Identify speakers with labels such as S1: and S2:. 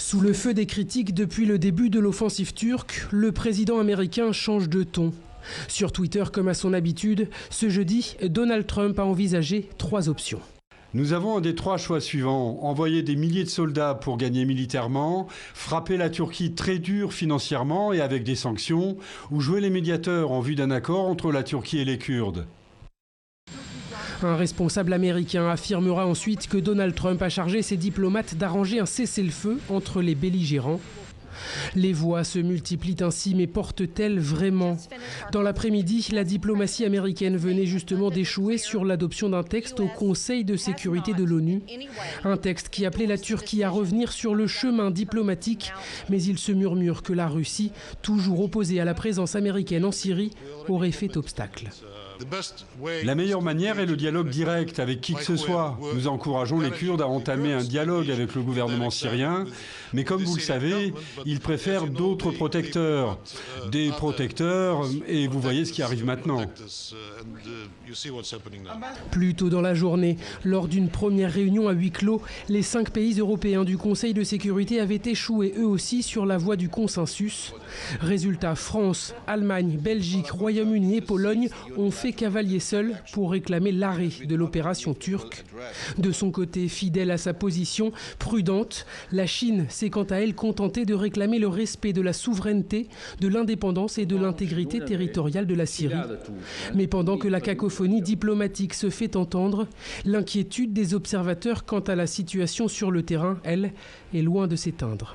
S1: Sous le feu des critiques depuis le début de l'offensive turque, le président américain change de ton. Sur Twitter, comme à son habitude, ce jeudi, Donald Trump a envisagé 3 options.
S2: Nous avons un des 3 choix suivants. Envoyer des milliers de soldats pour gagner militairement, frapper la Turquie très dur financièrement et avec des sanctions, ou jouer les médiateurs en vue d'un accord entre la Turquie et les Kurdes.
S1: Un responsable américain affirmera ensuite que Donald Trump a chargé ses diplomates d'arranger un cessez-le-feu entre les belligérants. Les voix se multiplient ainsi, mais portent-elles vraiment? Dans l'après-midi, la diplomatie américaine venait justement d'échouer sur l'adoption d'un texte au Conseil de sécurité de l'ONU. Un texte qui appelait la Turquie à revenir sur le chemin diplomatique, mais il se murmure que la Russie, toujours opposée à la présence américaine en Syrie, aurait fait obstacle.
S2: La meilleure manière est le dialogue direct avec qui que ce soit. Nous encourageons les Kurdes à entamer un dialogue avec le gouvernement syrien, mais comme vous le savez, ils préfèrent d'autres protecteurs. Des protecteurs, et vous voyez ce qui arrive maintenant.
S1: Plus tôt dans la journée, lors d'une première réunion à huis clos, les 5 pays européens du Conseil de sécurité avaient échoué eux aussi sur la voie du consensus. Résultat, France, Allemagne, Belgique, Royaume-Uni et Pologne ont fait cavalier seul pour réclamer l'arrêt de l'opération turque. De son côté, fidèle à sa position prudente, la Chine s'est quant à elle contentée de réclamer le respect de la souveraineté, de l'indépendance et de l'intégrité territoriale de la Syrie. Mais pendant que la cacophonie diplomatique se fait entendre, l'inquiétude des observateurs quant à la situation sur le terrain, elle, est loin de s'éteindre.